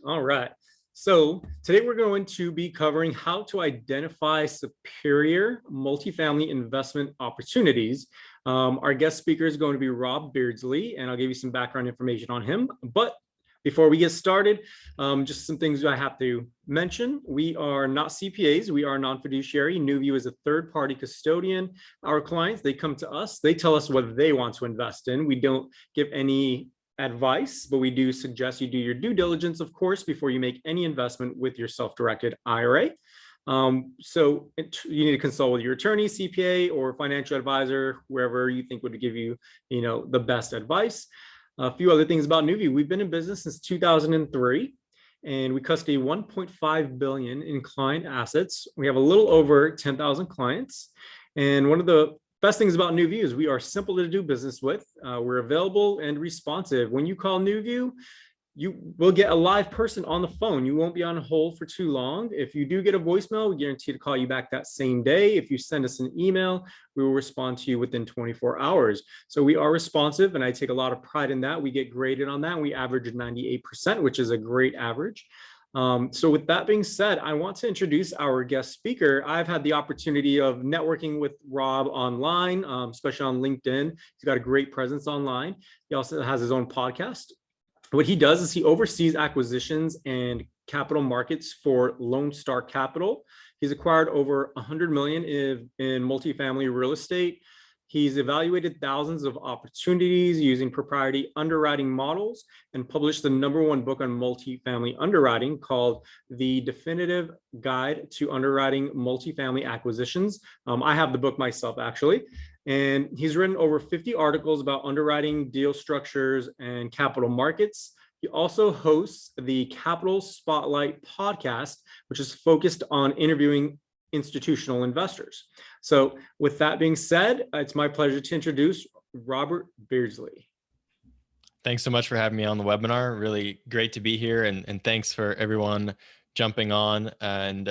All right. So today we're going to be covering how to identify superior multifamily investment opportunities. Our guest speaker is going to be Rob Beardsley, and I'll give you some background information on him. But before we get started, just some things I have to mention. We are not CPAs. We are non-fiduciary. NewView is a third-party custodian. Our clients, they come to us. They tell us what they want to invest in. We don't give any advice, but we do suggest you do your due diligence, of course, before you make any investment with your self-directed IRA. You need to consult with your attorney, CPA, or financial advisor, wherever you think would give you, the best advice. A few other things about NewView. We've been in business since 2003, and we custody 1.5 billion in client assets. We have a little over 10,000 clients, and one of the best things about NewView is we are simple to do business with. We're available and responsive. When you call NewView, you will get a live person on the phone. You won't be on hold for too long. If you do get a voicemail, we guarantee to call you back that same day. If you send us an email, we will respond to you within 24 hours. So we are responsive, and I take a lot of pride in that. We get graded on that, and we average 98%, which is a great average. So with that being said, I want to introduce our guest speaker. I've had the opportunity of networking with Rob online, especially on LinkedIn. He's got a great presence online. He also has his own podcast. What he does is he oversees acquisitions and capital markets for Lone Star Capital. He's acquired over 100 million in multifamily real estate. He's evaluated thousands of opportunities using proprietary underwriting models and published the #1 book on multifamily underwriting called The Definitive Guide to Underwriting Multifamily Acquisitions. I have the book myself, actually. And he's written over 50 articles about underwriting, deal structures, and capital markets. He also hosts the Capital Spotlight podcast, which is focused on interviewing institutional investors. So with that being said, it's my pleasure to introduce Robert Beardsley. Thanks so much for having me on the webinar. Really great to be here. And thanks for everyone jumping on and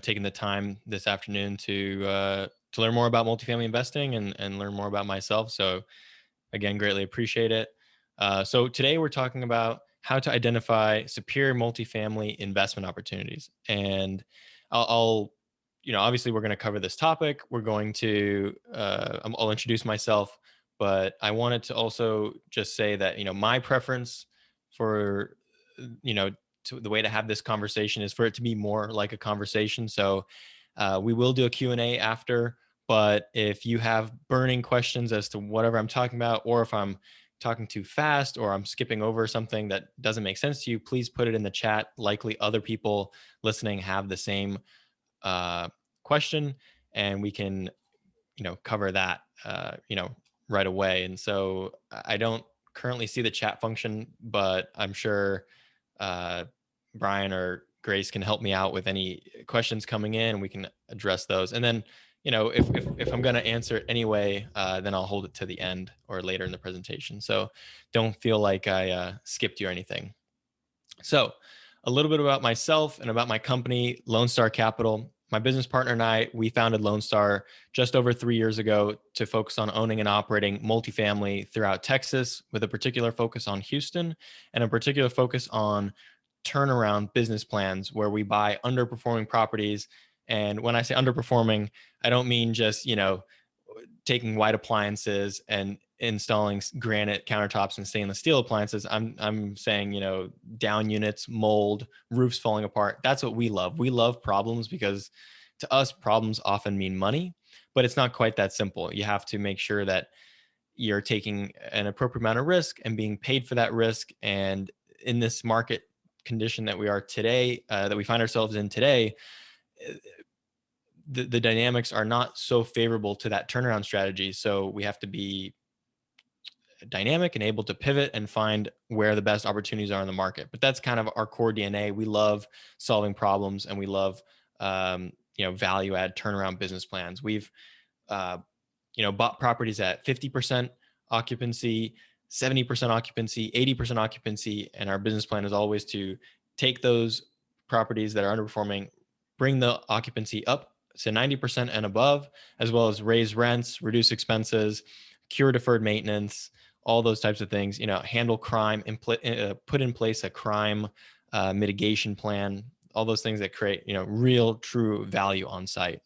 taking the time this afternoon to learn more about multifamily investing and learn more about myself. So again, greatly appreciate it. So today we're talking about how to identify superior multifamily investment opportunities. And I'll obviously we're going to cover this topic. We're going to, I'll introduce myself, but I wanted to also just say that, my preference for, the way to have this conversation is for it to be more like a conversation. So we will do a Q&A after, but if you have burning questions as to whatever I'm talking about, or if I'm talking too fast or I'm skipping over something that doesn't make sense to you, please put it in the chat. Likely other people listening have the same question, and we can, cover that, right away. And so I don't currently see the chat function, but I'm sure Brian or Grace can help me out with any questions coming in, and we can address those. And then, if I'm going to answer it anyway, then I'll hold it to the end or later in the presentation. So don't feel like I skipped you or anything. So a little bit about myself and about my company, Lone Star Capital. My business partner and I, we founded Lone Star just over 3 years ago to focus on owning and operating multifamily throughout Texas, with a particular focus on Houston and a particular focus on turnaround business plans where we buy underperforming properties. And when I say underperforming, I don't mean just, taking white appliances and installing granite countertops and stainless steel appliances. I'm saying, down units, mold, roofs falling apart. That's what we love. We love problems because to us, problems often mean money, but it's not quite that simple. You have to make sure that you're taking an appropriate amount of risk and being paid for that risk. And in this market condition that we are today, that we find ourselves in today, the dynamics are not so favorable to that turnaround strategy. So we have to be dynamic and able to pivot and find where the best opportunities are in the market. But that's kind of our core DNA. We love solving problems, and we love, value add turnaround business plans. We've, bought properties at 50% occupancy, 70% occupancy, 80% occupancy. And our business plan is always to take those properties that are underperforming, bring the occupancy up to 90% and above, as well as raise rents, reduce expenses, cure deferred maintenance, all those types of things, handle crime, put in place a crime mitigation plan, all those things that create, real true value on site.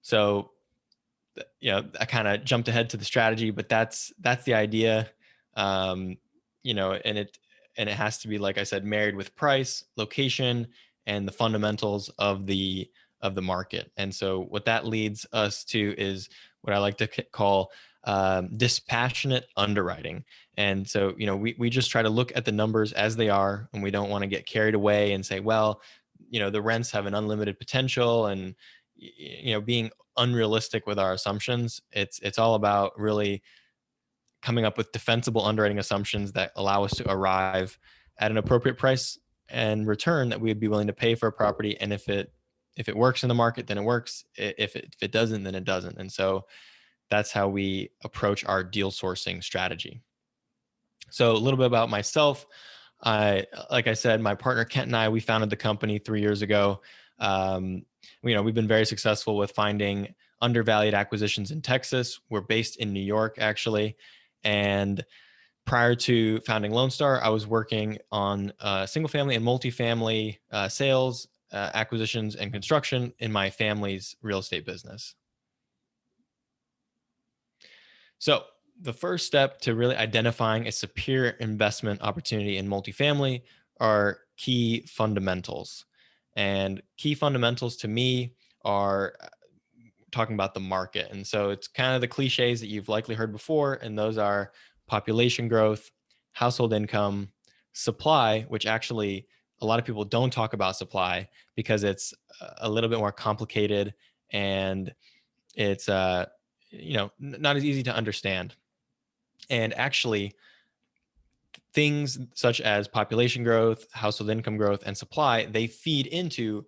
So, I kind of jumped ahead to the strategy, but that's the idea. Um, and it has to be, like I said, married with price, location, and the fundamentals of the market. And so what that leads us to is what I like to call dispassionate underwriting. And so, we just try to look at the numbers as they are, and we don't want to get carried away and say, well, the rents have an unlimited potential, and being unrealistic with our assumptions. It's all about really coming up with defensible underwriting assumptions that allow us to arrive at an appropriate price and return that we would be willing to pay for a property. And if it works in the market, then it works. If it doesn't, then it doesn't. And so that's how we approach our deal sourcing strategy. So a little bit about myself. Like I said, my partner Kent and I, we founded the company 3 years ago. We've been very successful with finding undervalued acquisitions in Texas. We're based in New York, actually. And prior to founding Lone Star, I was working on single family and multifamily sales, acquisitions, and construction in my family's real estate business. So the first step to really identifying a superior investment opportunity in multifamily are key fundamentals. And key fundamentals to me are talking about the market. And so it's kind of the cliches that you've likely heard before. And those are population growth, household income, supply, which actually a lot of people don't talk about supply because it's a little bit more complicated, and it's not as easy to understand. And actually, things such as population growth, household income growth, and supply, they feed into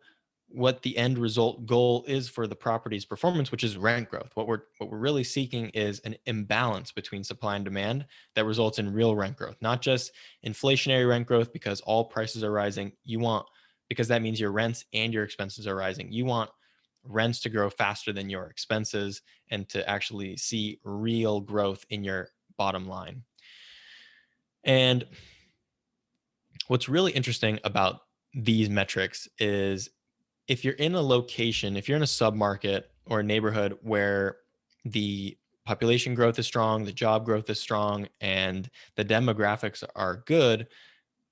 what the end result goal is for the property's performance, which is rent growth. What we're really seeking is an imbalance between supply and demand that results in real rent growth, not just inflationary rent growth because all prices are rising. Because that means your rents and your expenses are rising. You want rents to grow faster than your expenses and to actually see real growth in your bottom line. And what's really interesting about these metrics is if you're in a location, if you're in a submarket or a neighborhood where the population growth is strong, the job growth is strong, and the demographics are good,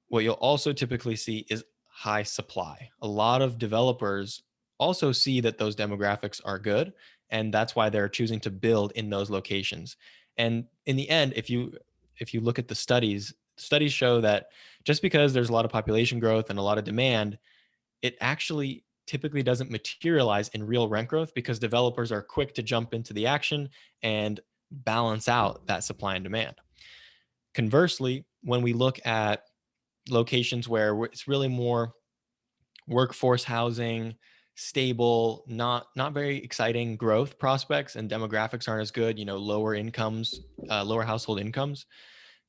what you'll also typically see is high supply. A lot of developers also see that those demographics are good, and that's why they're choosing to build in those locations. And in the end, if you look at the studies show that just because there's a lot of population growth and a lot of demand, it actually typically doesn't materialize in real rent growth because developers are quick to jump into the action and balance out that supply and demand. Conversely, when we look at locations where it's really more workforce housing, stable, not very exciting growth prospects, and demographics aren't as good, lower incomes, lower household incomes,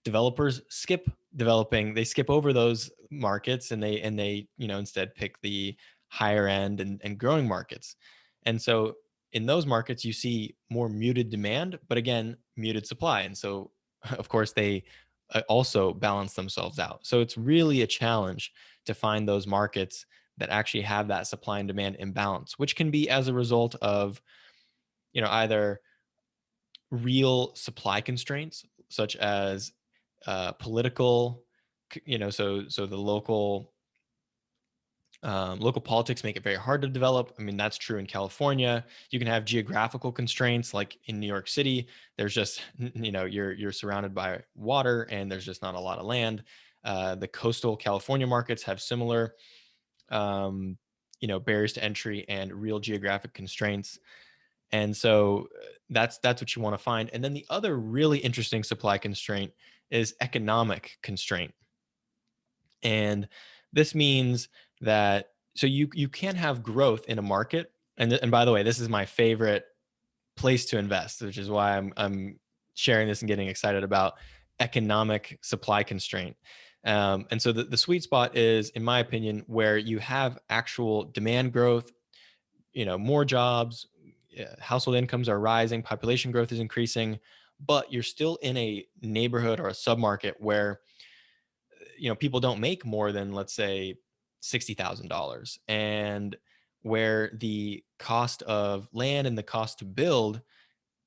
developers skip developing. They skip over those markets, and they instead pick the higher end and growing markets. And so in those markets you see more muted demand, but again muted supply, and so of course they also balance themselves out. So it's really a challenge to find those markets that actually have that supply and demand imbalance, which can be as a result of either real supply constraints such as political, so the local politics make it very hard to develop. I mean, that's true in California. You can have geographical constraints, like in New York City. There's just, you're surrounded by water, and there's just not a lot of land. The coastal California markets have similar, barriers to entry and real geographic constraints. And so that's what you want to find. And then the other really interesting supply constraint is economic constraint. And this means that so you can't have growth in a market. And by the way, this is my favorite place to invest, which is why I'm sharing this and getting excited about economic supply constraint. And so the sweet spot is, in my opinion, where you have actual demand growth, more jobs, household incomes are rising, population growth is increasing, but you're still in a neighborhood or a submarket where people don't make more than, let's say, $60,000, and where the cost of land and the cost to build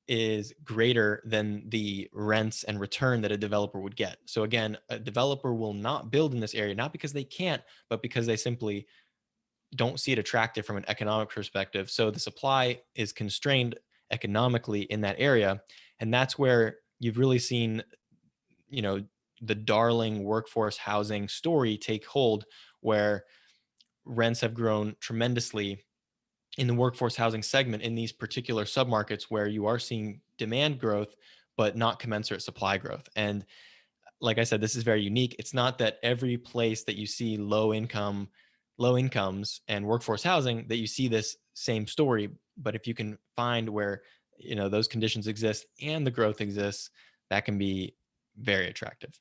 is greater than the rents and return that a developer would get. So again, a developer will not build in this area, not because they can't, but because they simply don't see it attractive from an economic perspective. So the supply is constrained economically in that area. And that's where you've really seen, you know, the darling workforce housing story take hold, where rents have grown tremendously in the workforce housing segment in these particular submarkets where you are seeing demand growth, but not commensurate supply growth. And like I said, this is very unique. It's not that every place that you see low incomes and workforce housing that you see this same story. But if you can find where, those conditions exist and the growth exists, that can be very attractive.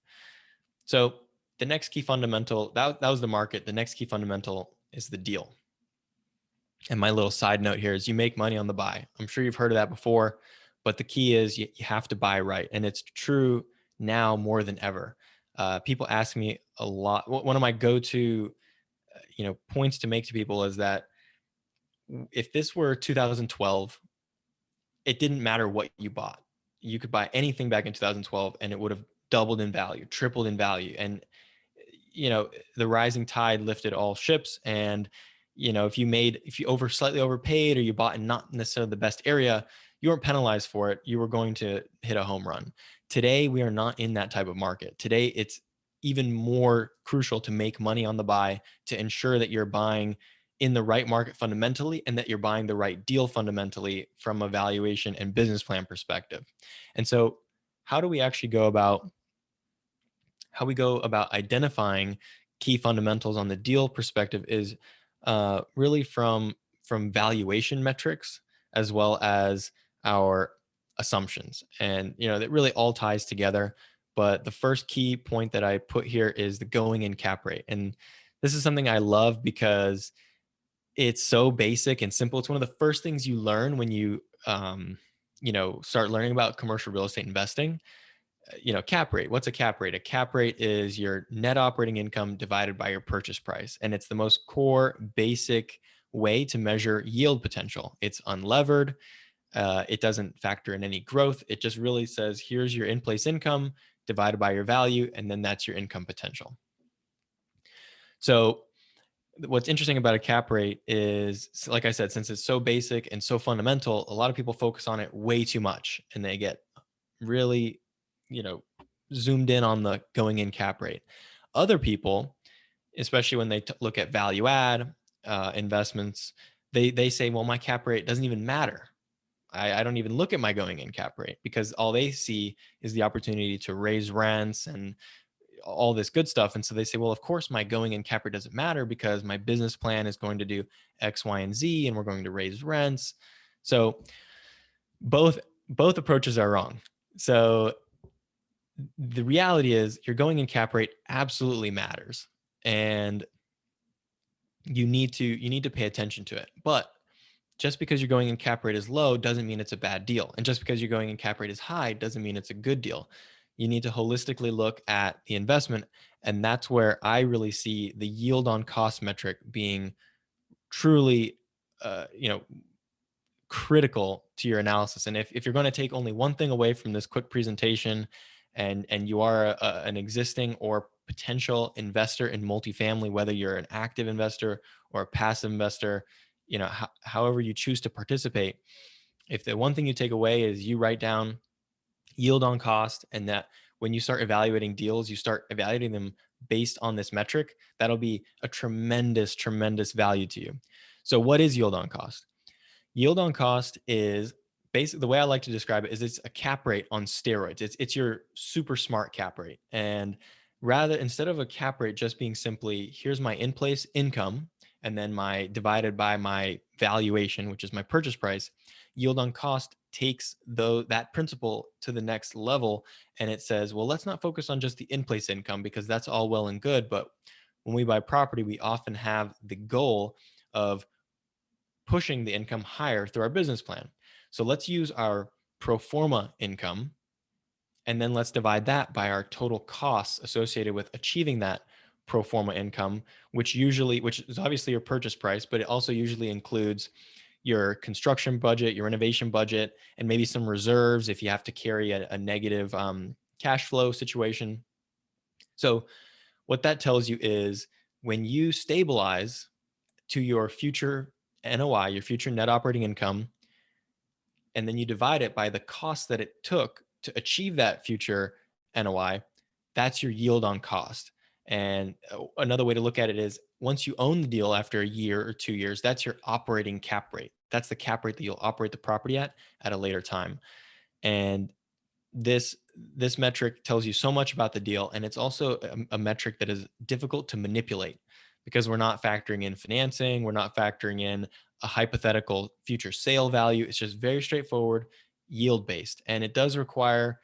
So the next key fundamental, that was the market. The next key fundamental is the deal. And my little side note here is you make money on the buy. I'm sure you've heard of that before, but the key is you have to buy right. And it's true now more than ever. People ask me a lot. One of my go-to, points to make to people is that if this were 2012, it didn't matter what you bought. You could buy anything back in 2012 and it would have doubled in value, tripled in value. And the rising tide lifted all ships. And if you slightly overpaid, or you bought in not necessarily the best area, you weren't penalized for it. You were going to hit a home run. Today we are not in that type of market. Today it's even more crucial to make money on the buy, to ensure that you're buying in the right market fundamentally, and that you're buying the right deal fundamentally from a valuation and business plan perspective. And so how do we actually go about identifying key fundamentals on the deal perspective is really from valuation metrics, as well as our assumptions. And that really all ties together. But the first key point that I put here is the going in cap rate. And this is something I love because it's so basic and simple. It's one of the first things you learn when you start learning about commercial real estate investing. Cap rate. What's a cap rate? A cap rate is your net operating income divided by your purchase price. And it's the most core, basic way to measure yield potential. It's unlevered. It doesn't factor in any growth. It just really says, here's your in-place income divided by your value, and then that's your income potential. So what's interesting about a cap rate is, like I said, since it's so basic and so fundamental, a lot of people focus on it way too much, and they get really, zoomed in on the going in cap rate. Other people, especially when they look at value add investments, they say, well, my cap rate doesn't even matter. I don't even look at my going in cap rate, because all they see is the opportunity to raise rents and all this good stuff. And so they say, well, of course my going in cap rate doesn't matter, because my business plan is going to do X, Y, and Z, and we're going to raise rents. So both approaches are wrong. So the reality is your going in cap rate absolutely matters, and you need to pay attention to it. But just because your going in cap rate is low doesn't mean it's a bad deal. And just because your going in cap rate is high doesn't mean it's a good deal. You need to holistically look at the investment. And that's where I really see the yield on cost metric being truly, critical to your analysis. And if you're going to take only one thing away from this quick presentation, and you are an existing or potential investor in multifamily, whether you're an active investor or a passive investor, however you choose to participate, if the one thing you take away is you write down yield on cost, and that when you start evaluating deals, you start evaluating them based on this metric, that'll be a tremendous, tremendous value to you. So what is yield on cost? Yield on cost is basically, the way I like to describe it is, it's a cap rate on steroids. It's your super smart cap rate. And instead of a cap rate just being simply, here's my in-place income and then my divided by my valuation, which is my purchase price, yield on cost takes that principle to the next level. And it says, well, let's not focus on just the in-place income, because that's all well and good. But when we buy property, we often have the goal of pushing the income higher through our business plan. So let's use our pro forma income And then let's divide that by our total costs associated with achieving that pro forma income, which is obviously your purchase price, but it also usually includes your construction budget, your renovation budget, and maybe some reserves if you have to carry a negative cash flow situation. So what that tells you is when you stabilize to your future NOI, your future net operating income, and then you divide it by the cost that it took to achieve that future NOI, that's your yield on cost. And another way to look at it is once you own the deal after a year or 2 years, that's your operating cap rate. That's the cap rate that you'll operate the property at a later time. And this metric tells you so much about the deal, and it's also a metric that is difficult to manipulate because we're not factoring in financing, we're not factoring in a hypothetical future sale value. It's just very straightforward, yield based, and it does require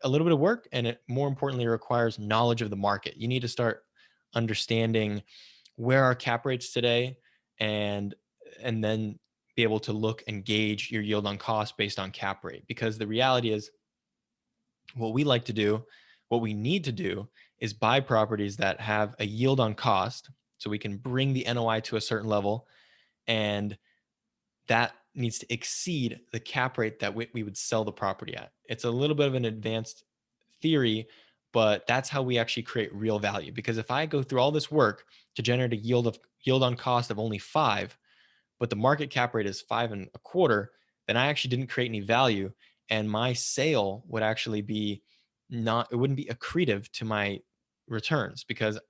a little bit of work, and it more importantly requires knowledge of the market. You need to start understanding where are cap rates today, and then be able to look and gauge your yield on cost based on cap rate, because the reality is what we like to do, what we need to do is buy properties that have a yield on cost so we can bring the NOI to a certain level, and that needs to exceed the cap rate that we would sell the property at. It's a little bit of an advanced theory, but that's how we actually create real value. Because if I go through all this work to generate a yield on cost of only 5, but the market cap rate is 5.25, then I actually didn't create any value. And my sale would actually be it wouldn't be accretive to my returns because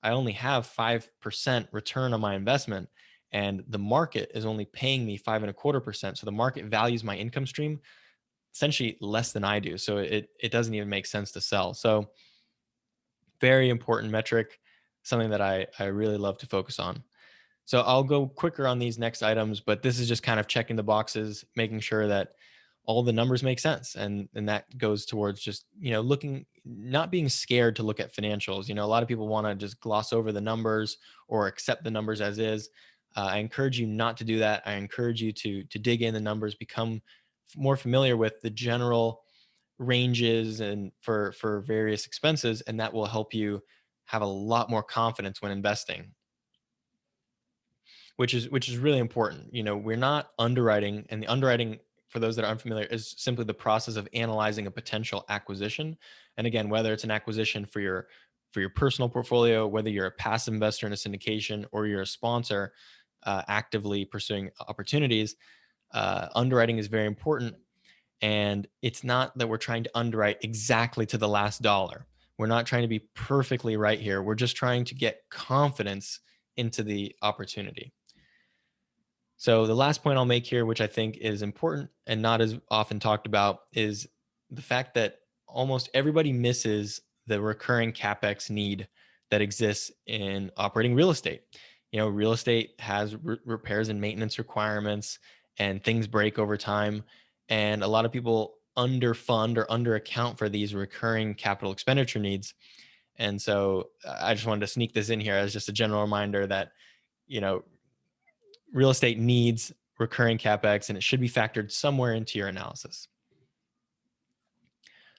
I only have 5% return on my investment. And the market is only paying me 5.25%. So the market values my income stream essentially less than I do. So it doesn't even make sense to sell. So very important metric, something that I really love to focus on. So I'll go quicker on these next items, but this is just kind of checking the boxes, making sure that all the numbers make sense. And that goes towards just, not being scared to look at financials. A lot of people want to just gloss over the numbers or accept the numbers as is. I encourage you not to do that. I encourage you to dig in the numbers, become more familiar with the general ranges and for various expenses, and that will help you have a lot more confidence when investing, which is really important. We're not underwriting, and the underwriting, for those that are unfamiliar, is simply the process of analyzing a potential acquisition. And again, whether it's an acquisition for your personal portfolio, whether you're a passive investor in a syndication, or you're a sponsor actively pursuing opportunities, underwriting is very important. And it's not that we're trying to underwrite exactly to the last dollar. We're not trying to be perfectly right here. We're just trying to get confidence into the opportunity. So the last point I'll make here, which I think is important and not as often talked about, is the fact that almost everybody misses the recurring CapEx need that exists in operating real estate. Real estate has repairs and maintenance requirements, and things break over time. And a lot of people underfund or under account for these recurring capital expenditure needs. And so I just wanted to sneak this in here as just a general reminder that, you know, real estate needs recurring CapEx, and it should be factored somewhere into your analysis.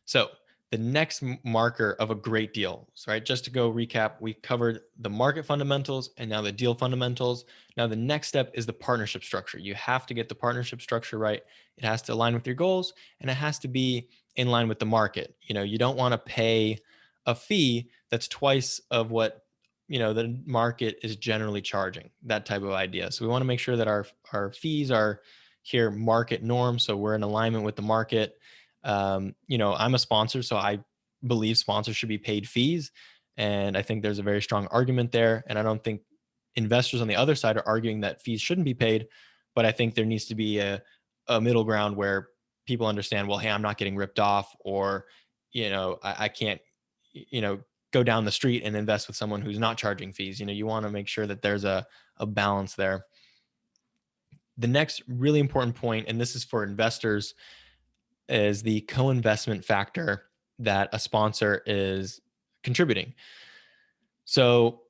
So the next marker of a great deal, right? Just to go recap, we covered the market fundamentals and now the deal fundamentals. Now the next step is the partnership structure. You have to get the partnership structure right. It has to align with your goals, and it has to be in line with the market. You don't want to pay a fee that's twice of what the market is generally charging, that type of idea. So we want to make sure that our fees are here market norm, so we're in alignment with the market. I'm a sponsor, so I believe sponsors should be paid fees. And I think there's a very strong argument there. And I don't think investors on the other side are arguing that fees shouldn't be paid, but I think there needs to be a middle ground where people understand, well, hey, I'm not getting ripped off, or, I can't, go down the street and invest with someone who's not charging fees. You want to make sure that there's a balance there. The next really important point, and this is for investors, is the co-investment factor that a sponsor is contributing. So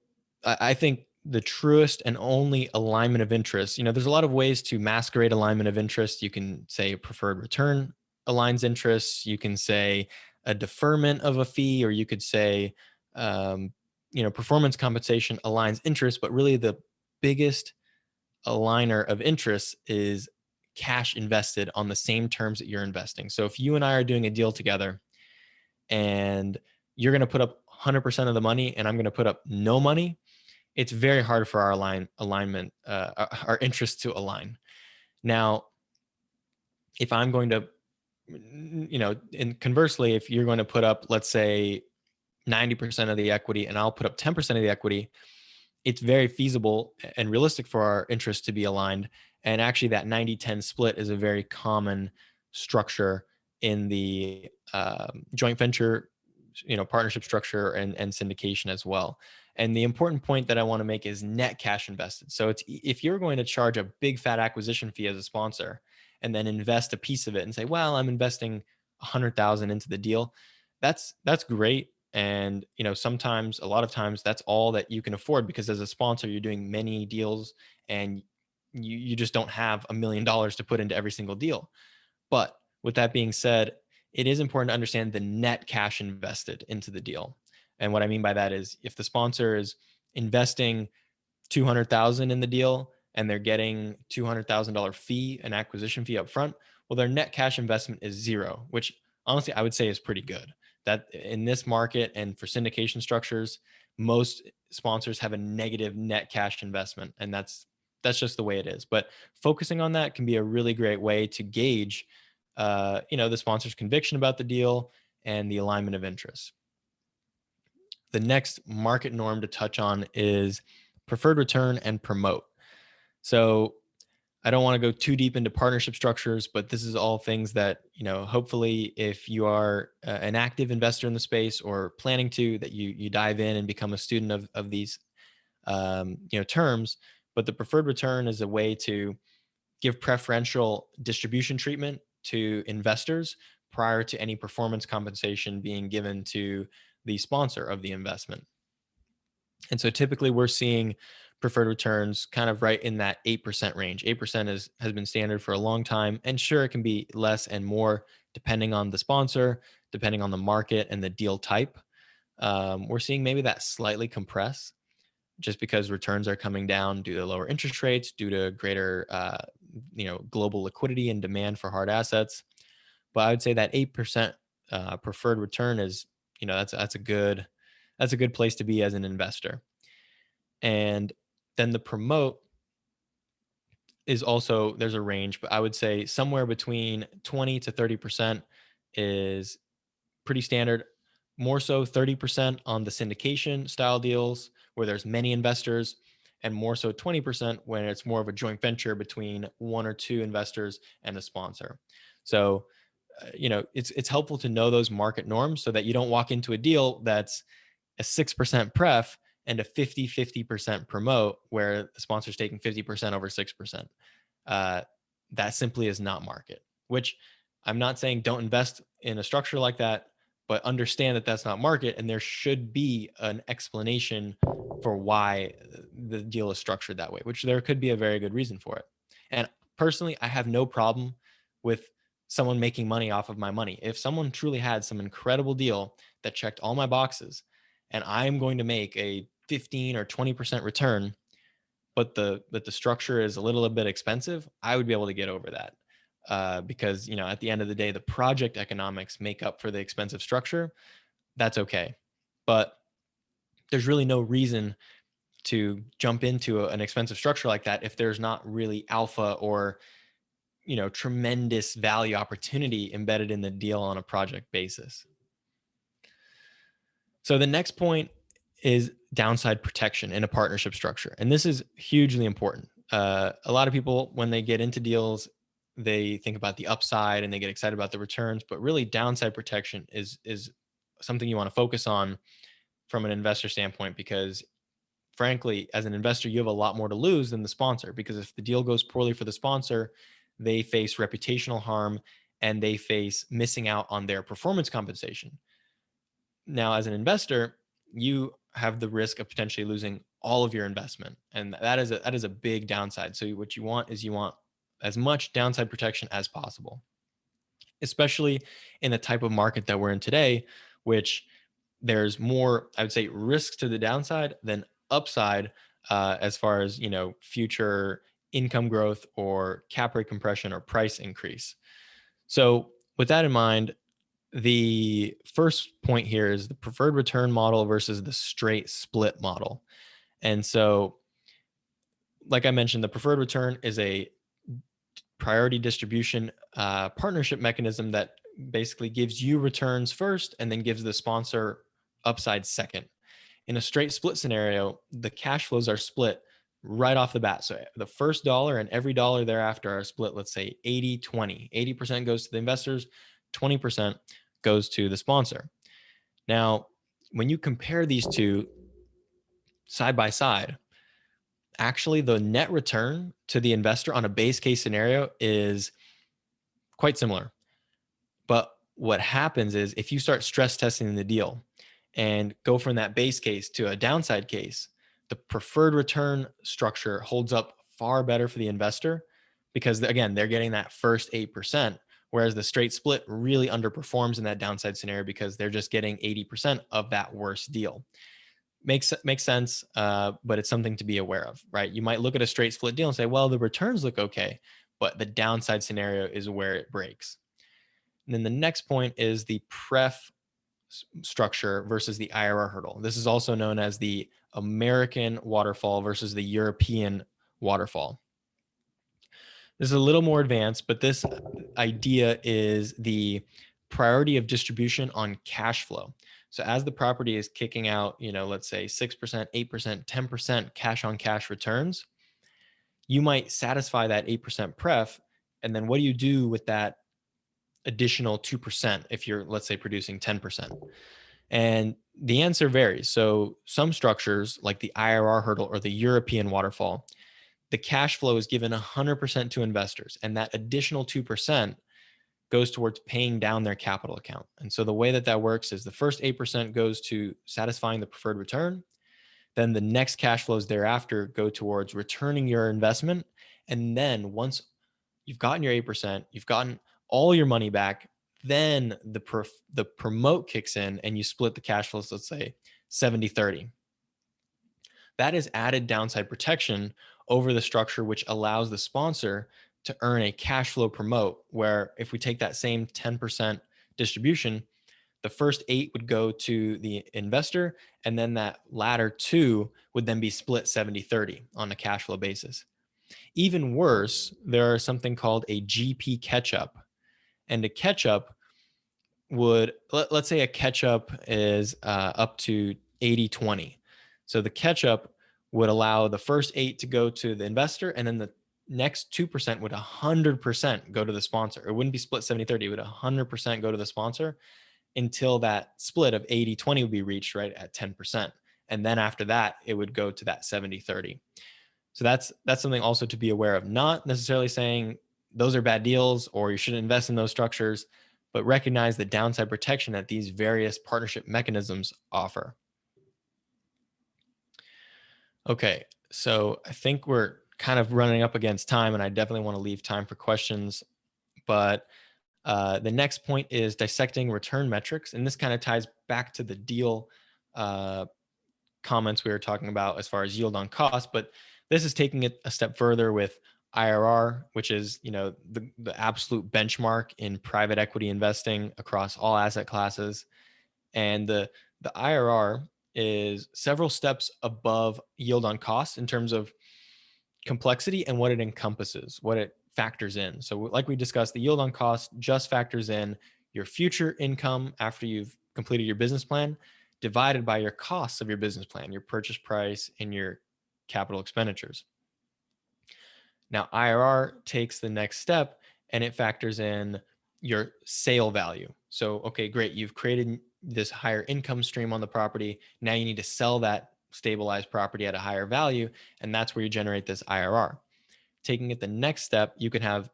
I think the truest and only alignment of interest, there's a lot of ways to masquerade alignment of interest. You can say preferred return aligns interests. You can say a deferment of a fee, or you could say, um, performance compensation aligns interest, but really the biggest aligner of interest is cash invested on the same terms that you're investing. So if you and I are doing a deal together and you're going to put up 100% of the money and I'm going to put up no money, it's very hard for our alignment, our interests to align. Now, if I'm going to, and conversely, if you're going to put up, let's say, 90% of the equity and I'll put up 10% of the equity, it's very feasible and realistic for our interests to be aligned. And actually, that 90-10 split is a very common structure in the joint venture, partnership structure and syndication as well. And the important point that I want to make is net cash invested. So it's, if you're going to charge a big fat acquisition fee as a sponsor and then invest a piece of it and say, well, I'm investing 100,000 into the deal, that's great. And sometimes, a lot of times, that's all that you can afford, because as a sponsor you're doing many deals and you just don't have $1 million to put into every single deal. But with that being said, it is important to understand the net cash invested into the deal. And what I mean by that is, if the sponsor is investing 200,000 in the deal and they're getting $200,000 fee, an acquisition fee up front, well, their net cash investment is zero, which honestly I would say is pretty good. That in this market and for syndication structures, most sponsors have a negative net cash investment, and that's just the way it is. But focusing on that can be a really great way to gauge, the sponsor's conviction about the deal and the alignment of interests. The next market norm to touch on is preferred return and promote. So I don't want to go too deep into partnership structures, but this is all things that, hopefully if you are an active investor in the space or planning to, that you dive in and become a student of these, terms. But the preferred return is a way to give preferential distribution treatment to investors prior to any performance compensation being given to the sponsor of the investment. And so typically we're seeing preferred returns kind of right in that 8% range. 8% has been standard for a long time. And sure, it can be less and more depending on the sponsor, depending on the market and the deal type. We're seeing maybe that slightly compress just because returns are coming down due to lower interest rates, due to greater, global liquidity and demand for hard assets. But I would say that 8% preferred return is, that's a good place to be as an investor. And then the promote is also, there's a range, but I would say somewhere between 20 to 30% is pretty standard. More so 30% on the syndication style deals where there's many investors, and more so 20% when it's more of a joint venture between one or two investors and a sponsor. So, it's helpful to know those market norms so that you don't walk into a deal that's a 6% pref and a 50% promote where the sponsor's taking 50% over 6%. That simply is not market, which I'm not saying don't invest in a structure like that, but understand that that's not market. And there should be an explanation for why the deal is structured that way, which there could be a very good reason for it. And personally, I have no problem with someone making money off of my money. If someone truly had some incredible deal that checked all my boxes and I'm going to make a 15 or 20% return, but the structure is a little bit expensive, I would be able to get over that. Because, at the end of the day, the project economics make up for the expensive structure. That's okay. But there's really no reason to jump into an expensive structure like that if there's not really alpha or, tremendous value opportunity embedded in the deal on a project basis. So the next point is downside protection in a partnership structure. And this is hugely important. A lot of people, when they get into deals, they think about the upside and they get excited about the returns, but really downside protection is something you want to focus on from an investor standpoint, because frankly, as an investor, you have a lot more to lose than the sponsor, because if the deal goes poorly for the sponsor, they face reputational harm and they face missing out on their performance compensation. Now, as an investor, you have the risk of potentially losing all of your investment, and that is a big downside. So what you want is as much downside protection as possible. especially in the type of market that we're in today, which there's more, I would say, risks to the downside than upside, as far as, future income growth or cap rate compression or price increase. So with that in mind, the first point here is the preferred return model versus the straight split model. And so, like I mentioned, the preferred return is a priority distribution partnership mechanism that basically gives you returns first and then gives the sponsor upside second. In a straight split scenario, the cash flows are split right off the bat. So the first dollar and every dollar thereafter are split, let's say 80-20. 80% goes to the investors, 20% goes to the sponsor. Now, when you compare these two side by side, actually the net return to the investor on a base case scenario is quite similar. But what happens is if you start stress testing the deal and go from that base case to a downside case, the preferred return structure holds up far better for the investor because, again, they're getting that first 8%, whereas the straight split really underperforms in that downside scenario because they're just getting 80% of that worst deal. Makes sense, but it's something to be aware of, right? You might look at a straight split deal and say, well, the returns look okay, but the downside scenario is where it breaks. And then the next point is the pref structure versus the IRR hurdle. This is also known as the American waterfall versus the European waterfall. This is a little more advanced, but this idea is the priority of distribution on cash flow. So as the property is kicking out, let's say 6%, 8%, 10% cash on cash returns, you might satisfy that 8% pref. And then what do you do with that additional 2% if you're, let's say, producing 10%? And the answer varies. So some structures like the IRR hurdle or the European waterfall, the cash flow is given 100% to investors, and that additional 2% goes towards paying down their capital account. And so the way that works is the first 8% goes to satisfying the preferred return. Then the next cash flows thereafter go towards returning your investment. And then once you've gotten your 8%, you've gotten all your money back, then the promote kicks in and you split the cash flows, let's say 70-30. That is added downside protection over the structure, which allows the sponsor to earn a cash flow promote, where if we take that same 10% distribution, the first 8 would go to the investor, and then that latter 2 would then be split 70-30 on a cash flow basis. Even worse, there is something called a GP catch-up. And a catch-up would, let's say a catch-up is up to 80-20. So the catch-up would allow the first 8 to go to the investor, and then the next 2% would 100% go to the sponsor. It wouldn't be split 70-30. It would 100% go to the sponsor until that split of 80-20 would be reached, right, at 10%. And then after that, it would go to that 70-30. So that's something also to be aware of. Not necessarily saying those are bad deals or you shouldn't invest in those structures, but recognize the downside protection that these various partnership mechanisms offer. Okay, so I think we're kind of running up against time, and I definitely want to leave time for questions. But the next point is dissecting return metrics, and this kind of ties back to the deal comments we were talking about as far as yield on cost, but this is taking it a step further with IRR, which is the absolute benchmark in private equity investing across all asset classes. And the IRR is several steps above yield on cost in terms of complexity and what it encompasses, what it factors in. So like we discussed, the yield on cost just factors in your future income after you've completed your business plan, divided by your costs of your business plan, your purchase price, and your capital expenditures. Now, IRR takes the next step and it factors in your sale value. So, okay, great. You've created this higher income stream on the property. Now you need to sell that stabilized property at a higher value. And that's where you generate this IRR. Taking it the next step, you can have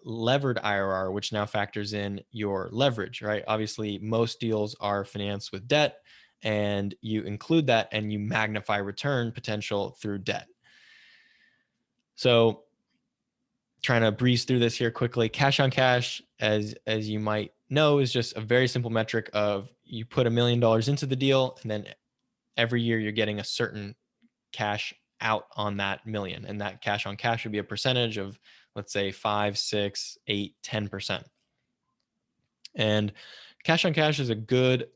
levered IRR, which now factors in your leverage, right? Obviously, most deals are financed with debt, and you include that and you magnify return potential through debt. So trying to breeze through this here quickly. Cash on cash, as you might know, is just a very simple metric of you put $1 million into the deal, and then every year you're getting a certain cash out on that million. And that cash on cash would be a percentage of, let's say, 5, 6, 8, 10%. And cash on cash is a good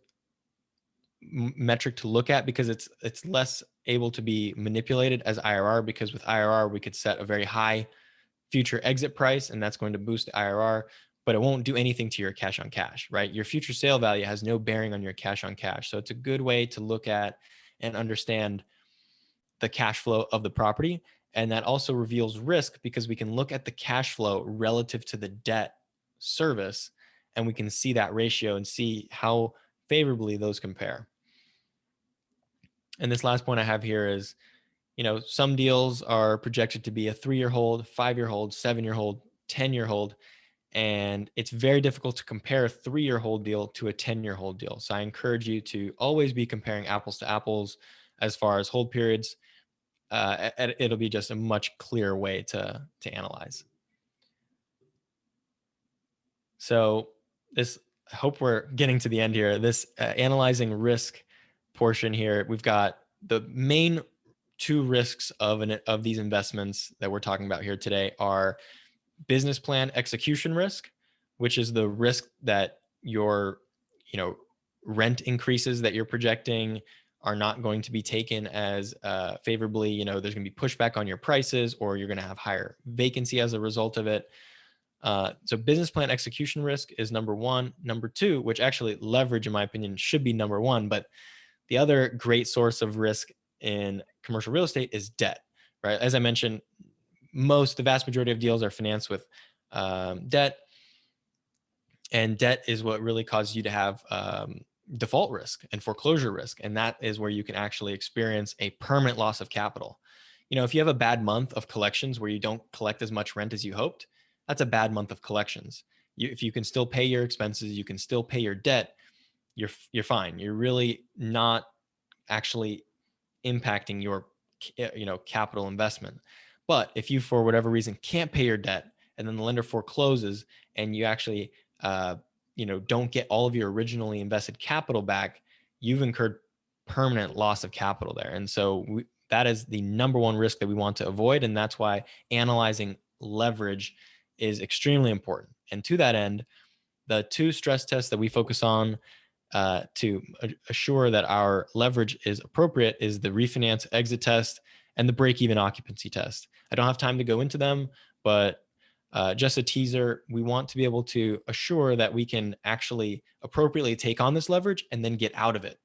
metric to look at because it's less able to be manipulated as IRR, because with IRR we could set a very high future exit price, and that's going to boost the IRR, but it won't do anything to your cash on cash, right? Your future sale value has no bearing on your cash on cash. So it's a good way to look at and understand the cash flow of the property. And that also reveals risk because we can look at the cash flow relative to the debt service, and we can see that ratio and see how favorably those compare. And this last point I have here is, some deals are projected to be a 3-year hold, 5-year hold, 7-year hold, 10-year hold. And it's very difficult to compare a 3-year hold deal to a 10-year hold deal. So I encourage you to always be comparing apples to apples as far as hold periods. It'll be just a much clearer way to analyze. So I hope we're getting to the end here. This analyzing risk portion here, we've got the main 2 risks of these investments that we're talking about here today are business plan execution risk, which is the risk that your, rent increases that you're projecting are not going to be taken as favorably. There's going to be pushback on your prices, or you're going to have higher vacancy as a result of it. So business plan execution risk is number 1. Number 2, which actually leverage, in my opinion, should be number 1, but the other great source of risk in commercial real estate is debt, right? As I mentioned, the vast majority of deals are financed with debt, and debt is what really causes you to have default risk and foreclosure risk. And that is where you can actually experience a permanent loss of capital. If you have a bad month of collections where you don't collect as much rent as you hoped, that's a bad month of collections. If you can still pay your expenses, you can still pay your debt, you're fine. You're really not actually impacting your capital investment. But if you, for whatever reason, can't pay your debt, and then the lender forecloses, and you actually don't get all of your originally invested capital back, you've incurred permanent loss of capital there. And so that is the number 1 risk that we want to avoid, and that's why analyzing leverage is extremely important. And to that end, the 2 stress tests that we focus on to assure that our leverage is appropriate is the refinance exit test and the break-even occupancy test. I don't have time to go into them, but just a teaser, we want to be able to assure that we can actually appropriately take on this leverage and then get out of it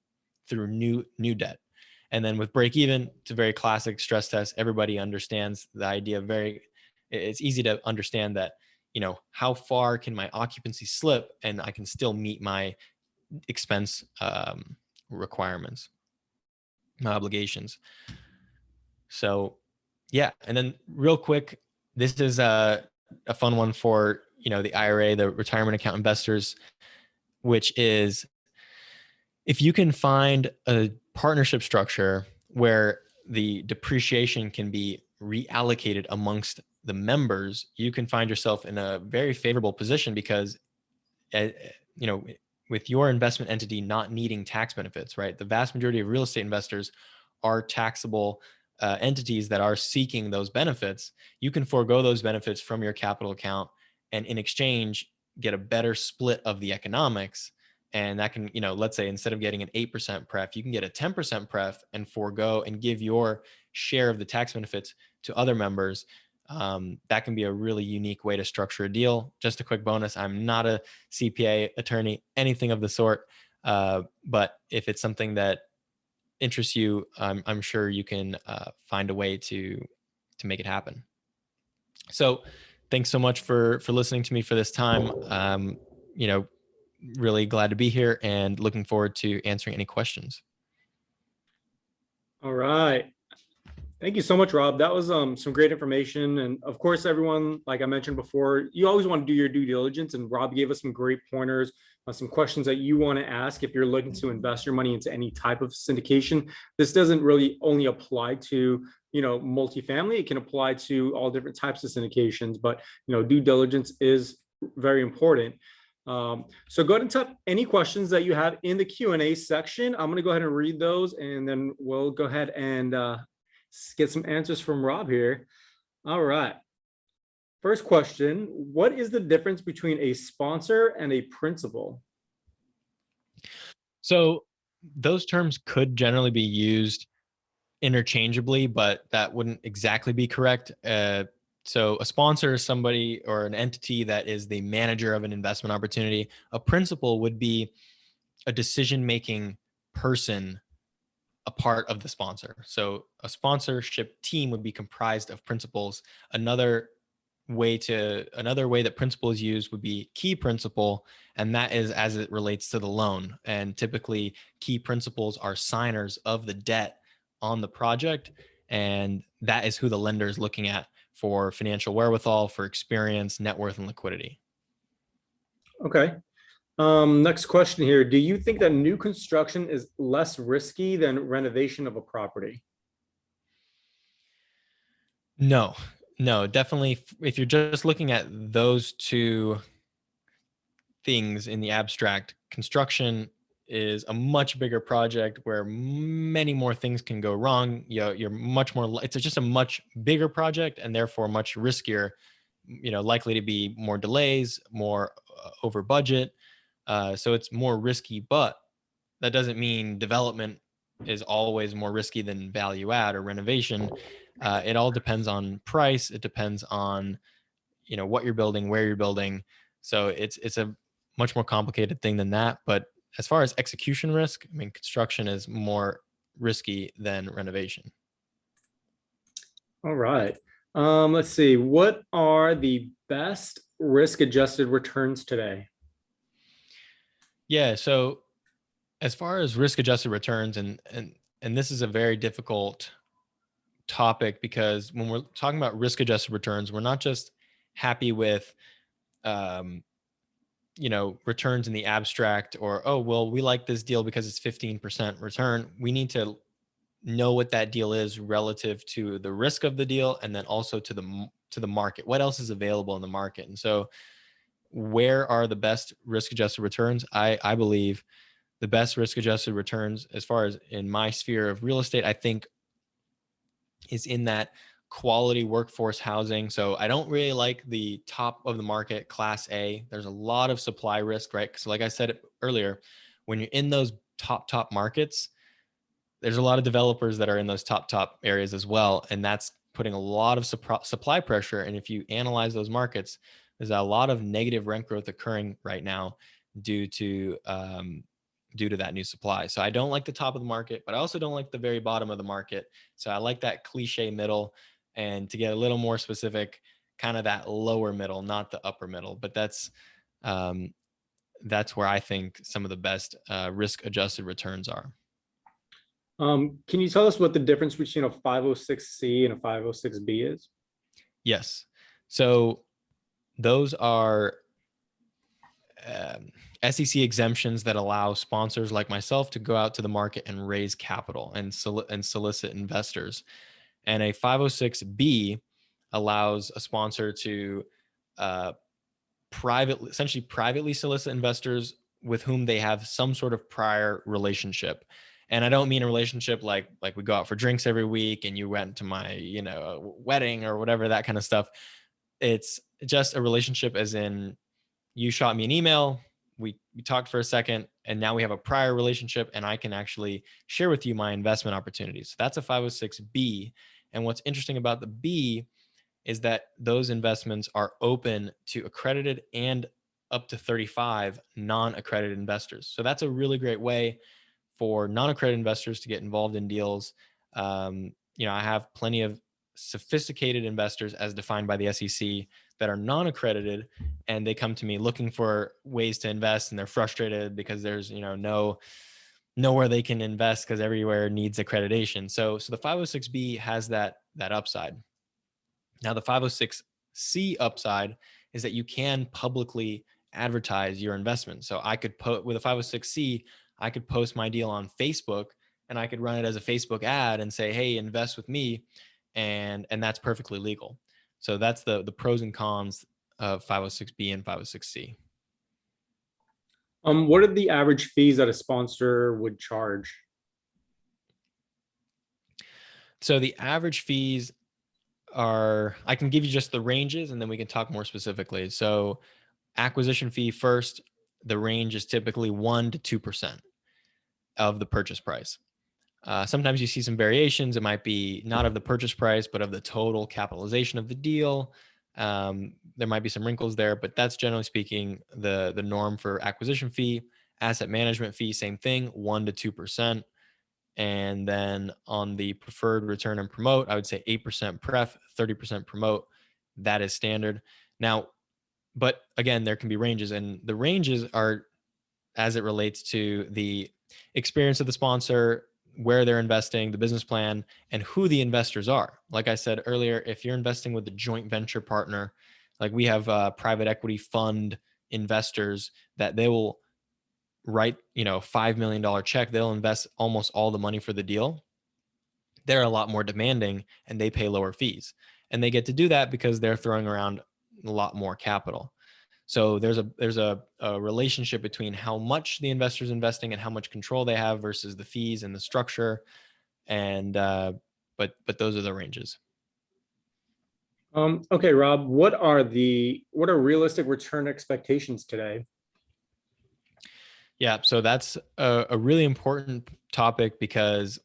through new debt. And then with break-even, it's a very classic stress test. Everybody understands the idea. It's easy to understand that, how far can my occupancy slip and I can still meet my expense requirements, my obligations. So yeah. And then real quick, this is a fun one for, the IRA, the retirement account investors, which is if you can find a partnership structure where the depreciation can be reallocated amongst the members, you can find yourself in a very favorable position because, with your investment entity not needing tax benefits, right? The vast majority of real estate investors are taxable entities that are seeking those benefits. You can forego those benefits from your capital account, and in exchange, get a better split of the economics. And that can, let's say instead of getting an 8% pref, you can get a 10% pref and forego and give your share of the tax benefits to other members. That can be a really unique way to structure a deal. Just a quick bonus, I'm not a CPA attorney, anything of the sort. But if it's something that interests you, I'm sure you can find a way to make it happen. So thanks so much for listening to me for this time. Really glad to be here and looking forward to answering any questions. All right. Thank you so much, Rob. That was some great information. And of course, everyone, like I mentioned before, you always want to do your due diligence. And Rob gave us some great pointers some questions that you want to ask if you're looking to invest your money into any type of syndication. This doesn't really only apply to, multifamily. It can apply to all different types of syndications, but, due diligence is very important. So go ahead and type any questions that you have in the Q&A section. I'm going to go ahead and read those, and then we'll go ahead and get some answers from Rob here. All right. First question, what is the difference between a sponsor and a principal? So those terms could generally be used interchangeably, but that wouldn't exactly be correct. So a sponsor is somebody or an entity that is the manager of an investment opportunity. A principal would be a decision-making person, a part of the sponsor. So a sponsorship team would be comprised of principals. Another way that principal is used would be key principal, and that is as it relates to the loan. And typically key principals are signers of the debt on the project, and that is who the lender is looking at for financial wherewithal, for experience, net worth, and liquidity. Okay. Next question here. Do you think that new construction is less risky than renovation of a property? No, definitely. If you're just looking at those two things in the abstract, construction is a much bigger project where many more things can go wrong. You're much more, it's just a much bigger project and therefore much riskier, likely to be more delays, more over budget. So it's more risky, but that doesn't mean development is always more risky than value add or renovation. It all depends on price. It depends on, what you're building, where you're building. So it's a much more complicated thing than that. But as far as execution risk, I mean, construction is more risky than renovation. All right. Let's see. What are the best risk-adjusted returns today? Yeah. So as far as risk adjusted returns, and this is a very difficult topic because when we're talking about risk adjusted returns, we're not just happy with um, returns in the abstract, or, oh, well, we like this deal because it's 15% return. We need to know what that deal is relative to the risk of the deal, and then also to the market. What else is available in the market? And so where are the best risk adjusted returns? I believe the best risk adjusted returns, as far as in my sphere of real estate, I think is in that quality workforce housing. So I don't really like the top of the market class A. There's a lot of supply risk, right? Because like I said earlier, when you're in those top markets, there's a lot of developers that are in those top areas as well. And that's putting a lot of supply pressure. And if you analyze those markets, there's a lot of negative rent growth occurring right now due to that new supply. So I don't like the top of the market, but I also don't like the very bottom of the market. So I like that cliche middle. And to get a little more specific, kind of that lower middle, not the upper middle. But that's where I think some of the best risk adjusted returns are. Can you tell us what the difference between a 506C and a 506B is? Yes. So those are SEC exemptions that allow sponsors like myself to go out to the market and raise capital and solicit investors. And a 506B allows a sponsor to essentially privately solicit investors with whom they have some sort of prior relationship. And I don't mean a relationship like we go out for drinks every week and you went to my wedding or whatever, that kind of stuff. It's just a relationship as in you shot me an email, we talked for a second, and now we have a prior relationship and I can actually share with you my investment opportunities. So that's a 506B. And what's interesting about the B is that those investments are open to accredited and up to 35 non-accredited investors. So that's a really great way for non-accredited investors to get involved in deals. I have plenty of sophisticated investors as defined by the SEC that are non-accredited, and they come to me looking for ways to invest, and they're frustrated because there's nowhere they can invest because everywhere needs accreditation. So the 506B has that upside. Now the 506C upside is that you can publicly advertise your investment. So I could put with a 506c, I could post my deal on Facebook and I could run it as a Facebook ad and say, hey, invest with me. And that's perfectly legal. So that's the pros and cons of 506b and 506c. What are the average fees that a sponsor would charge? So the average fees are, I can give you just the ranges and then we can talk more specifically. So acquisition fee first, the range is typically 1 to 2% of the purchase price. Sometimes you see some variations. It might be not of the purchase price, but of the total capitalization of the deal. There might be some wrinkles there, but that's generally speaking the norm for acquisition fee. Asset management fee, same thing, 1 to 2%. And then on the preferred return and promote, I would say 8% pref, 30% promote. That is standard. Now, but again, there can be ranges, and the ranges are as it relates to the experience of the sponsor, where they're investing, the business plan, and who the investors are. Like I said earlier, if you're investing with a joint venture partner, like we have private equity fund investors that they will write, $5 million check, they'll invest almost all the money for the deal. They're a lot more demanding and they pay lower fees. And they get to do that because they're throwing around a lot more capital. So there's a relationship between how much the investor's investing and how much control they have versus the fees and the structure. And but those are the ranges. Okay, Rob, what are realistic return expectations today? Yeah, so that's a really important topic because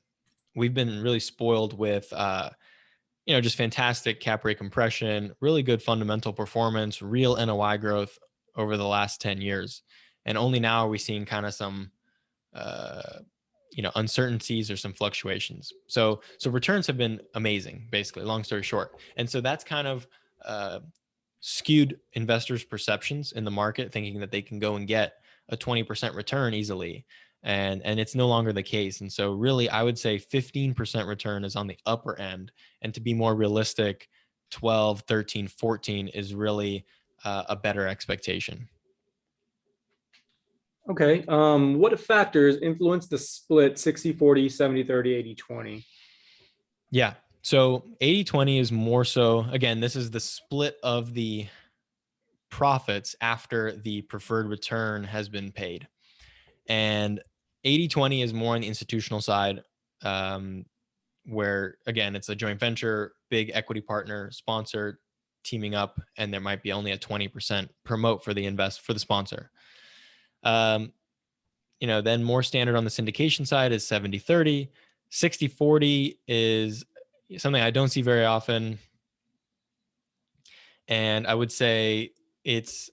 we've been really spoiled with just fantastic cap rate compression, really good fundamental performance, real NOI growth over the last 10 years. And only now are we seeing kind of some uh, uncertainties or some fluctuations. So returns have been amazing, basically, long story short. And so that's kind of uh, skewed investors' perceptions in the market, thinking that they can go and get a 20% return easily. And it's no longer the case. And so really, I would say 15% return is on the upper end. And to be more realistic, 12, 13, 14 is really a better expectation. Okay. What factors influence the split 60/40, 70/30, 80/20? Yeah. So 80/20 is more so, again, this is the split of the profits after the preferred return has been paid. And 80/20 is more on the institutional side, um, where again, it's a joint venture, big equity partner, sponsor teaming up, and there might be only a 20% promote for the sponsor. Um, then more standard on the syndication side is 70/30. 60/40 is something I don't see very often. And I would say it's,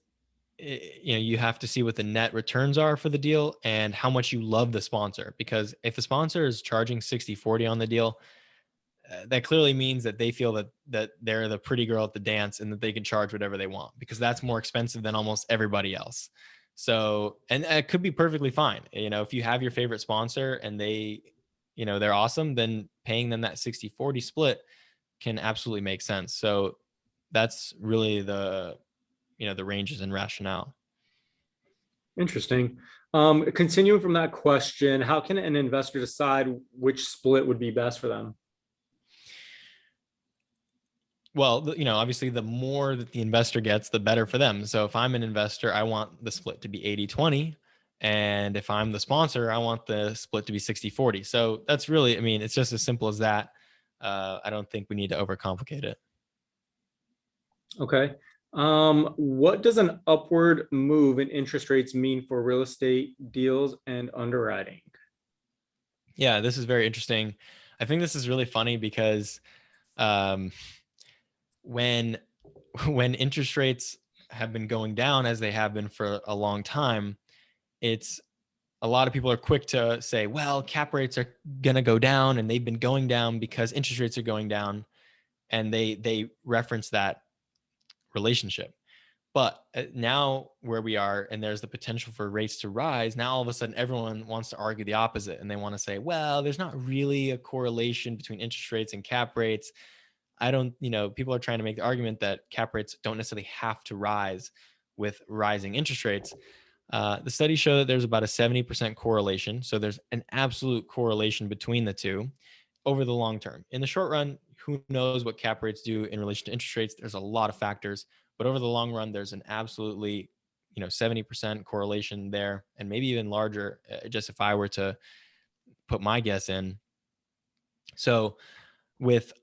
you have to see what the net returns are for the deal and how much you love the sponsor. Because if the sponsor is charging 60/40 on the deal, that clearly means that they feel that they're the pretty girl at the dance and that they can charge whatever they want, because that's more expensive than almost everybody else. So, and it could be perfectly fine. If you have your favorite sponsor and they're awesome, then paying them that 60/40 split can absolutely make sense. So that's really the ranges and rationale. Interesting. Continuing from that question, how can an investor decide which split would be best for them? Well, obviously the more that the investor gets, the better for them. So if I'm an investor, I want the split to be 80/20. And if I'm the sponsor, I want the split to be 60/40. So that's really, it's just as simple as that. I don't think we need to overcomplicate it. Okay. What does an upward move in interest rates mean for real estate deals and underwriting? Yeah, this is very interesting. I think this is really funny because um, when when interest rates have been going down as they have been for a long time, it's a lot of people are quick to say, well, cap rates are going to go down and they've been going down because interest rates are going down, and they reference that relationship. But now where we are, and there's the potential for rates to rise, now all of a sudden everyone wants to argue the opposite, and they want to say, well, there's not really a correlation between interest rates and cap rates. I don't, people are trying to make the argument that cap rates don't necessarily have to rise with rising interest rates, the studies show that there's about a 70% correlation. So there's an absolute correlation between the two over the long term. In the short run, who knows what cap rates do in relation to interest rates? There's a lot of factors, but over the long run, there's an absolutely 70% correlation there, and maybe even larger, just if I were to put my guess in. So with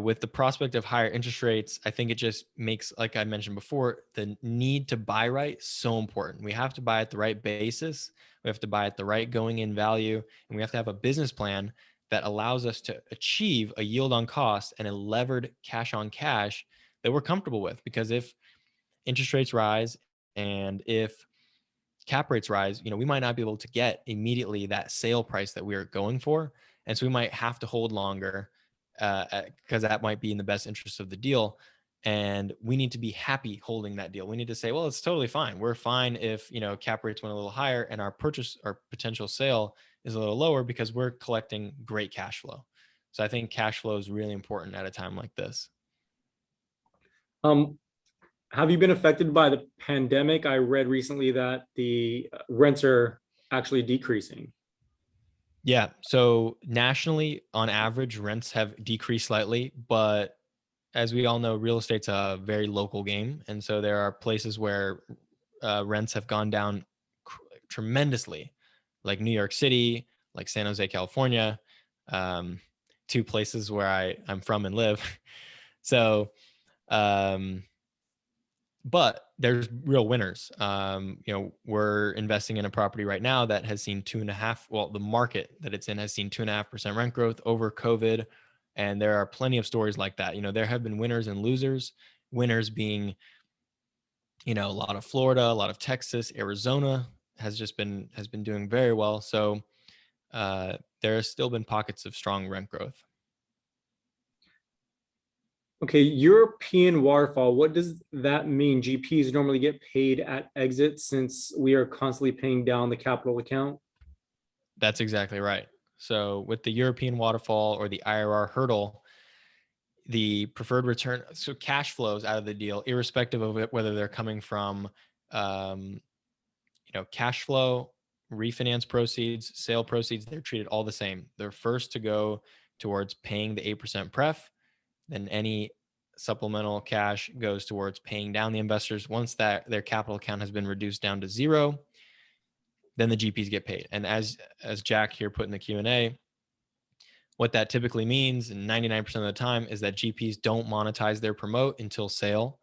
with the prospect of higher interest rates, I think it just makes, like I mentioned before, the need to buy right so important. We have to buy at the right basis. We have to buy at the right going in value, and we have to have a business plan that allows us to achieve a yield on cost and a levered cash on cash that we're comfortable with. Because if interest rates rise and if cap rates rise, we might not be able to get immediately that sale price that we are going for. And so we might have to hold longer because that might be in the best interest of the deal. And we need to be happy holding that deal. We need to say, well, it's totally fine. We're fine if, cap rates went a little higher and our potential sale is a little lower because we're collecting great cash flow. So I think cash flow is really important at a time like this. Um, have you been affected by the pandemic? I read recently that the rents are actually decreasing. Yeah. So nationally, on average, rents have decreased slightly, but as we all know, real estate's a very local game. And so there are places where rents have gone down tremendously, like New York City, like San Jose, California, um, two places where I'm from and live. So, um, but there's real winners. We're investing in a property right now that has seen 2.5. Well, the market that it's in has seen 2.5% rent growth over COVID, and there are plenty of stories like that. There have been winners and losers. Winners being, a lot of Florida, a lot of Texas, Arizona has been doing very well. So there has still been pockets of strong rent growth. Okay, European waterfall, what does that mean? GPs normally get paid at exit since we are constantly paying down the capital account. That's exactly right. So with the European waterfall or the IRR hurdle, the preferred return, so cash flows out of the deal, irrespective of it, whether they're coming from, um, cash flow, refinance proceeds, sale proceeds, they're treated all the same. They're first to go towards paying the 8% pref. Then any supplemental cash goes towards paying down the investors. Once that their capital account has been reduced down to zero, then the GPs get paid. And as Jack here put in the Q&A, what that typically means, and 99% of the time, is that GPs don't monetize their promote until sale.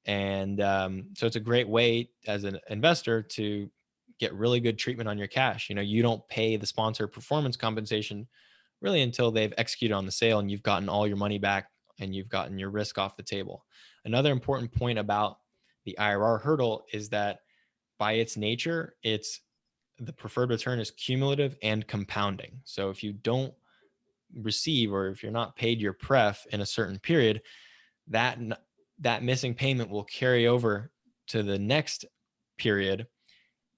And so it's a great way as an investor to get really good treatment on your cash. You don't pay the sponsor performance compensation really until they've executed on the sale and you've gotten all your money back and you've gotten your risk off the table. Another important point about the IRR hurdle is that by its nature, the preferred return is cumulative and compounding. So if you don't receive, or if you're not paid your pref in a certain period, that missing payment will carry over to the next period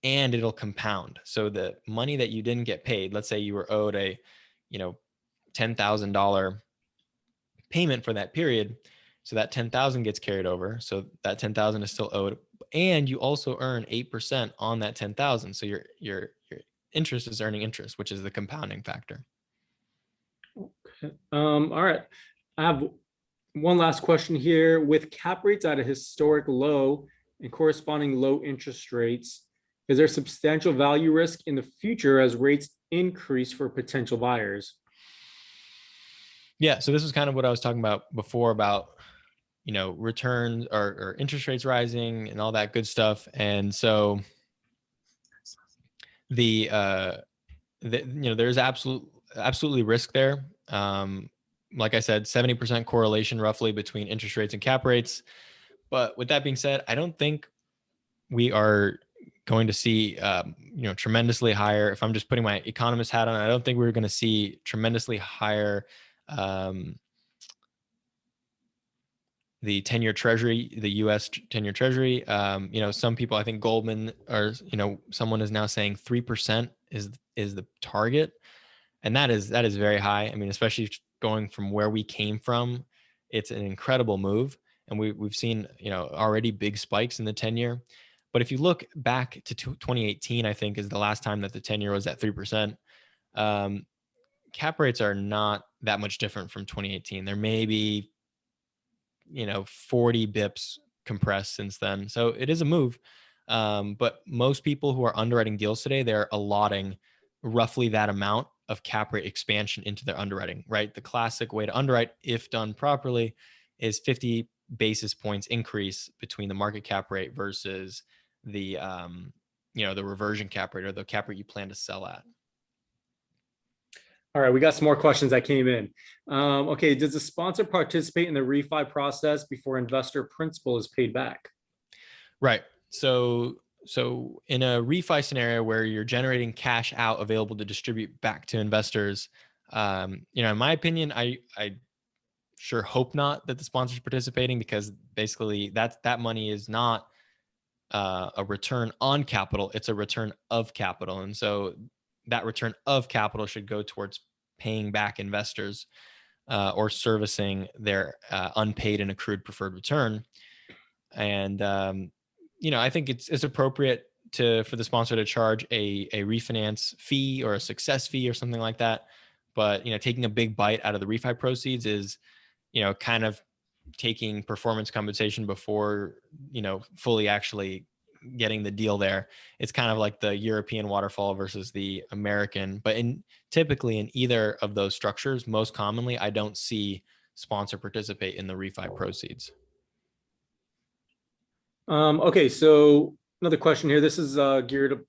and it'll compound. So the money that you didn't get paid, let's say you were owed a, $10,000 payment for that period. So that 10,000 gets carried over. So that 10,000 is still owed, and you also earn 8% on that 10,000. So your interest is earning interest, which is the compounding factor. All right. I have one last question here. With cap rates at a historic low and corresponding low interest rates, is there substantial value risk in the future as rates increase for potential buyers? Yeah. So this is kind of what I was talking about before about, returns or interest rates rising and all that good stuff. And so there's absolutely risk there. Like I said, 70% correlation roughly between interest rates and cap rates. But with that being said, I don't think we are going to see, tremendously higher. If I'm just putting my economist hat on, I don't think we're going to see tremendously higher, the 10-year treasury, the US 10-year treasury. Some people, I think Goldman or, someone is now saying 3% is the target. And that is very high. I mean, especially going from where we came from, it's an incredible move. and we've seen, already big spikes in the 10-year. But if you look back to 2018, I think is the last time that the 10-year was at 3%. Cap rates are not that much different from 2018. There may be, 40 bips compressed since then. So it is a move. But most people who are underwriting deals today, they're allotting roughly that amount of cap rate expansion into their underwriting, right? The classic way to underwrite, if done properly, is 50 basis points increase between the market cap rate versus the, the reversion cap rate or the cap rate you plan to sell at. All right, we got some more questions that came in. Okay, does the sponsor participate in the refi process before investor principal is paid back? Right. So in a refi scenario where you're generating cash out available to distribute back to investors, in my opinion, I sure hope not that the sponsor's participating, because basically that money is not a return on capital, it's a return of capital. And so that return of capital should go towards paying back investors or servicing their unpaid and accrued preferred return. And I think it's appropriate for the sponsor to charge a refinance fee or a success fee or something like that. But taking a big bite out of the refi proceeds is kind of taking performance compensation before fully actually getting the deal there. It's kind of like the European waterfall versus the American. But typically in either of those structures, most commonly, I don't see sponsor participate in the refi proceeds. Okay, so another question here. This is geared a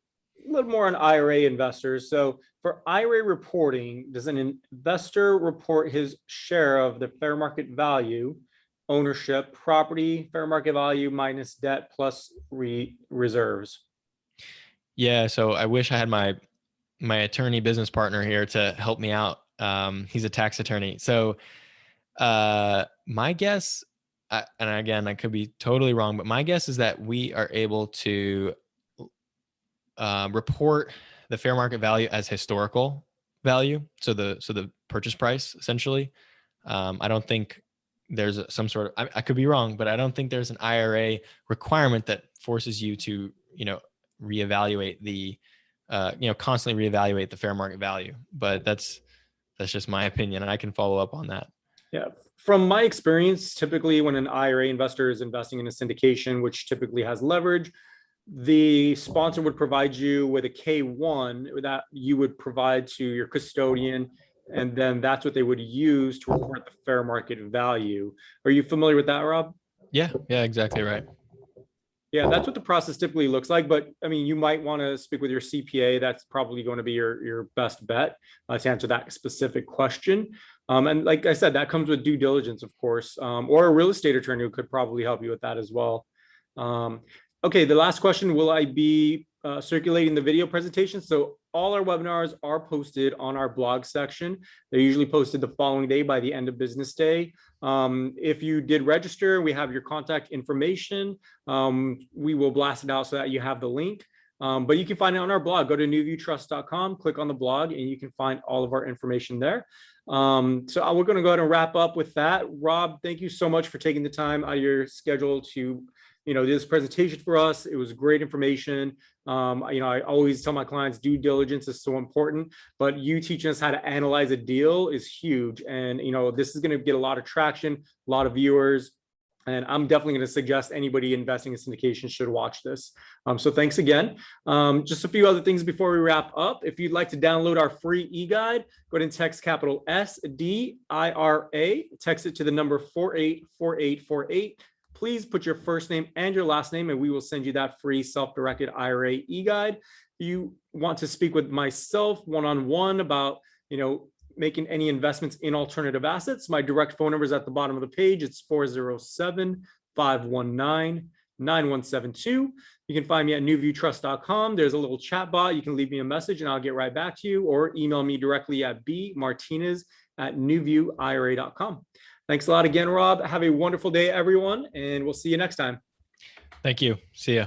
little more on IRA investors. So for IRA reporting, does an investor report his share of the fair market value, ownership, property, fair market value minus debt plus reserves? Yeah, so I wish I had my attorney business partner here to help me out. He's a tax attorney. So my guess, and again, I could be totally wrong, but my guess is that we are able to report the fair market value as historical value. So the purchase price, essentially. I don't think there's some sort of, I could be wrong, but I don't think there's an IRA requirement that forces you to, reevaluate the, constantly reevaluate the fair market value. But that's just my opinion, and I can follow up on that. Yeah. From my experience, typically when an IRA investor is investing in a syndication, which typically has leverage, the sponsor would provide you with a K1 that you would provide to your custodian, and then that's what they would use to report the fair market value. Are you familiar with that, Rob? Yeah, exactly right. Yeah, that's what the process typically looks like. But I mean, you might want to speak with your CPA. That's probably going to be your best bet to answer that specific question. And like I said, that comes with due diligence, of course, or a real estate attorney who could probably help you with that as well. Okay, the last question, will I be circulating the video presentation? So all our webinars are posted on our blog section. They're usually posted the following day by the end of business day. If you did register, we have your contact information. We will blast it out so that you have the link. But you can find it on our blog. Go to newviewtrust.com, click on the blog, and you can find all of our information there. So we're going to go ahead and wrap up with that. Rob, thank you so much for taking the time out of your schedule to do this presentation for us. It was great information. I always tell my clients due diligence is so important, but you teaching us how to analyze a deal is huge. And, this is going to get a lot of traction, a lot of viewers. And I'm definitely going to suggest anybody investing in syndication should watch this. So thanks again. Just a few other things before we wrap up. If you'd like to download our free e-guide, go ahead and text capital SDIRA, text it to the number 484848. Please put your first name and your last name, and we will send you that free self-directed IRA e-guide. If you want to speak with myself one-on-one about, making any investments in alternative assets, my direct phone number is at the bottom of the page. It's 407-519-9172. You can find me at newviewtrust.com. There's a little chat bot. You can leave me a message and I'll get right back to you, or email me directly at bmartinez@newviewira.com. Thanks a lot again, Rob. Have a wonderful day, everyone, and we'll see you next time. Thank you. See ya.